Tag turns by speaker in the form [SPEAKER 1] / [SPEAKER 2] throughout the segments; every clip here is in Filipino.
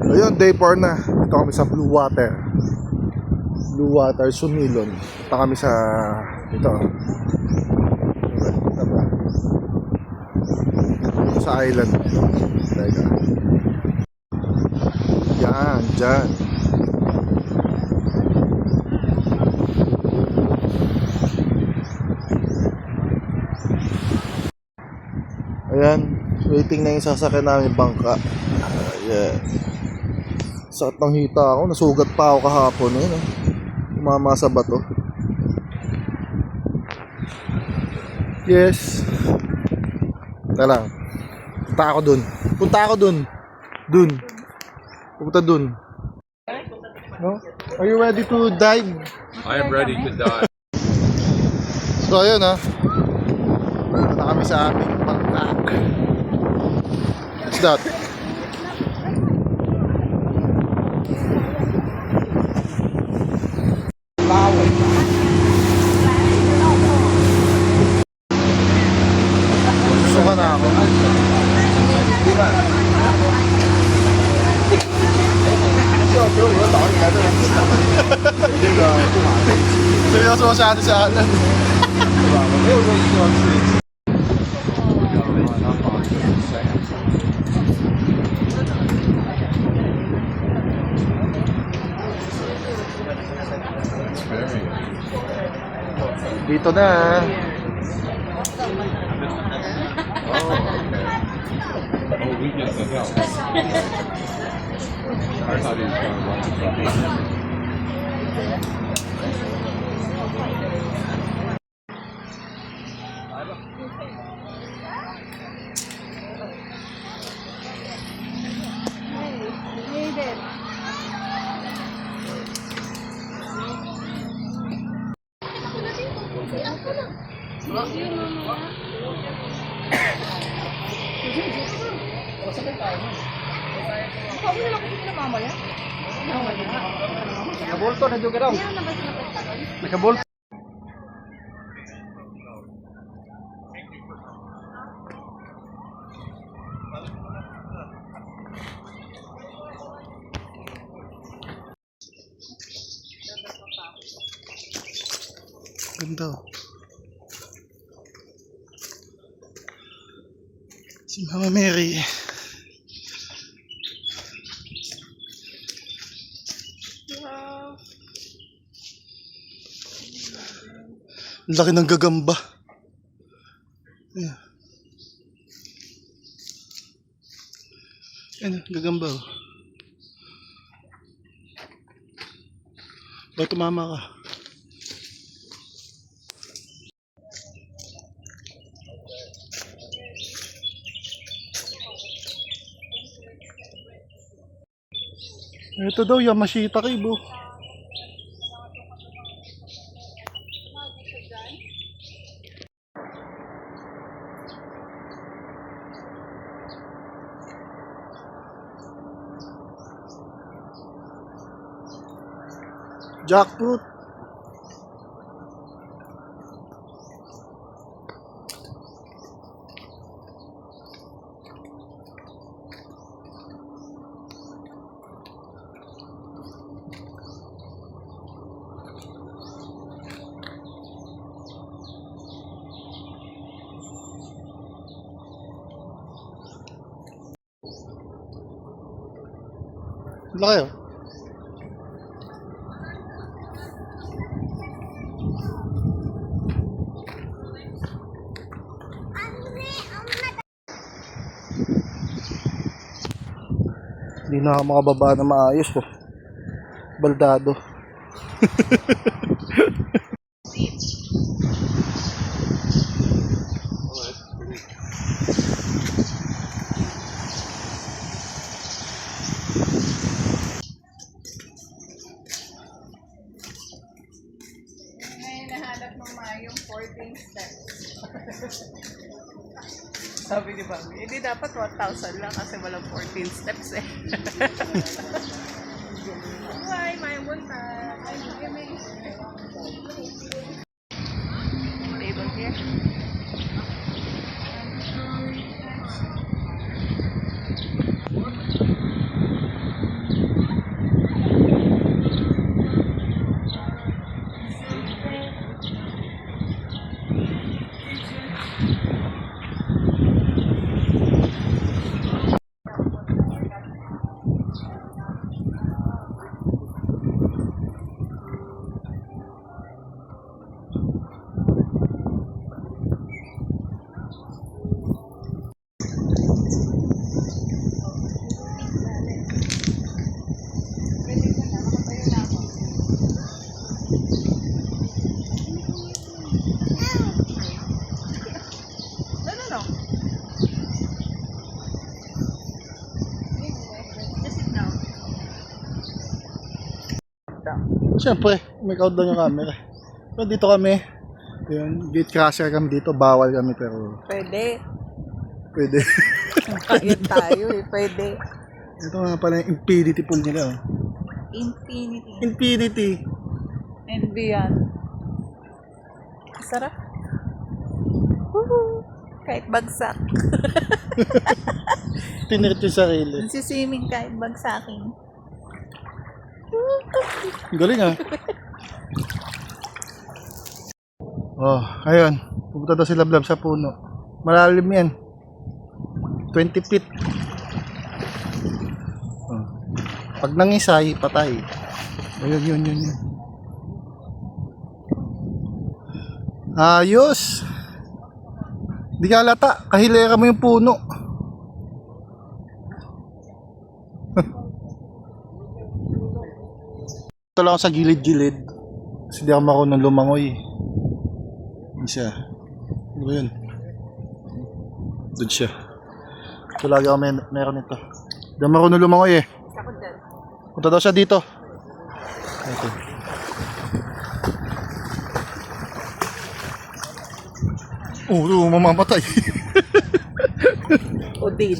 [SPEAKER 1] Ayun, day 4 na. Dito kami sa Blue Water. Blue Water, Sumilon. Dito kami sa... Ito. Ito ba? Ito sa island. Teka. Yan, dyan. Ayan, waiting na yung sasakyan namin bangka. Yeah. Sakit ng hita ako, nasugat pa ako kahapon eh, no? Tumama sa bato. Yes. Ito lang. Punta ako dun. Dun. Punta dun. No? Are you ready to dive?
[SPEAKER 2] I am ready to die.
[SPEAKER 1] So ayun ha. Punta kami sa aming bangka. What's that? Suka na ako. Seryoso masyado sa atin. Dito na.
[SPEAKER 2] Oh, we get the help. I thought he was going to run the truck.
[SPEAKER 3] Nakabulto na juga daw. Nakabulto.
[SPEAKER 1] Ganda. Si Mama Mary. Ang laki ng gagamba. Ayan. Ayan, gagamba oh. Ba't tumama ka? Ito daw, Yamashita Cave oh. Jackfruit. Laki oh. Hindi na ako makababa na maayos oh. Baldado.
[SPEAKER 4] Nahanap ng mayong 14 steps. Sabi ni Mami, hindi dapat 1,000 lang kasi walang 14 steps eh. Hi, mayong bunta. Table here.
[SPEAKER 1] Siyempre, may countdown yung camera. So, dito kami. Yun, gate crusher kami dito. Bawal kami pero
[SPEAKER 4] Pwede.
[SPEAKER 1] pwede.
[SPEAKER 4] Kaya tayo eh. Pwede.
[SPEAKER 1] Ito nga pala yung infinity pool nila. Oh.
[SPEAKER 4] Infinity.
[SPEAKER 1] Infinity.
[SPEAKER 4] And beyond. Sarap. Woohoo! Kahit bagsak.
[SPEAKER 1] Tinirit yung sarili.
[SPEAKER 4] Nagsiswimming kahit bagsakin.
[SPEAKER 1] Galing ah. Oh, ayun. Pupunta daw si Lablab sa puno. Malalim yan. 20 feet. Oh. Pag nangisay, patay. Ayun, yun. Ayos. Di ka halata. Kahilera mo yung puno. Ito lang ako sa gilid-gilid. Kasi di ako marunong lumangoy. Yun siya. Ano ba yun? Doon siya. Ito lagi ako meron ito. Di ako marunong lumangoy eh.
[SPEAKER 4] Ako dyan.
[SPEAKER 1] Punta daw siya dito. Ito. Mamamatay.
[SPEAKER 4] Udin.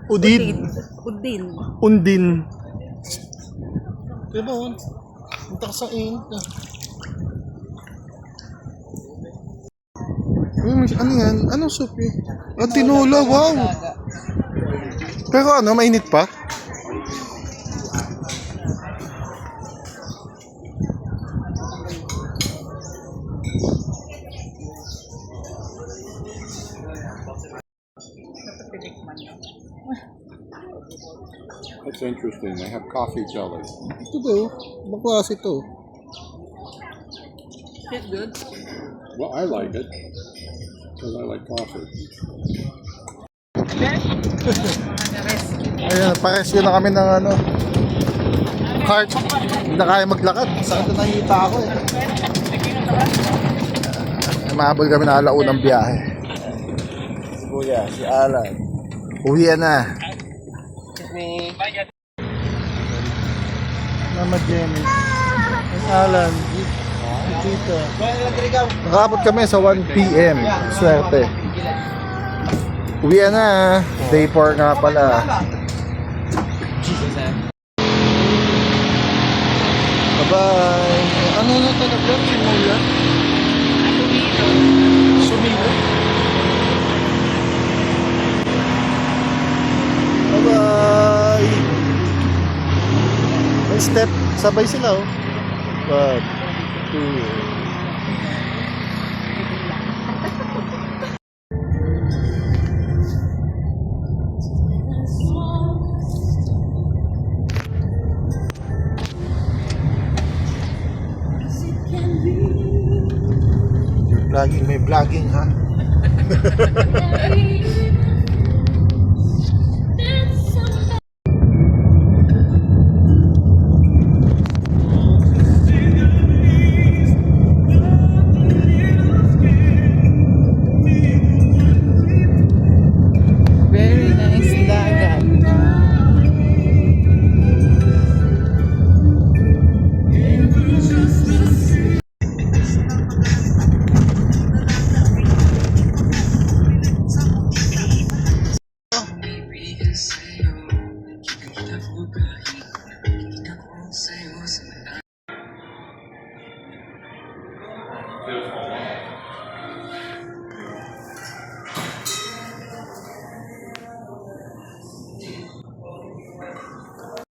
[SPEAKER 1] Udin.
[SPEAKER 4] Udin.
[SPEAKER 1] Undin. Diba, punta ka sa end. Ano yan? Anong soup eh? Ah, tinola, wow! Pero ano, mainit pa?
[SPEAKER 2] That's interesting. They have coffee jelly.
[SPEAKER 1] Ito daw. Ibang klase ito.
[SPEAKER 4] It's good.
[SPEAKER 2] Well, I like it because I like coffee.
[SPEAKER 1] Ayan, paresyo na kami ng ano. Cart. Hindi na kaya maglakad. Saan ito nakita ako eh. Mahabol kami na alaunang biyahe. Si Kuya, si Alan. Uwi na. Mama Jenny. Si Alan. Si Tita. Nakabot kami sa 1 p.m. Swerte. Uwi na. Day 4 nga pala. Bye-bye. Ano na talaga? Simula? Sumilo. Bye-bye. May step. Sabay sila oh. 1, 2. Vlogging, may vlogging ha.
[SPEAKER 4] Very nice dagat.
[SPEAKER 5] Maybe you say, oh, you could have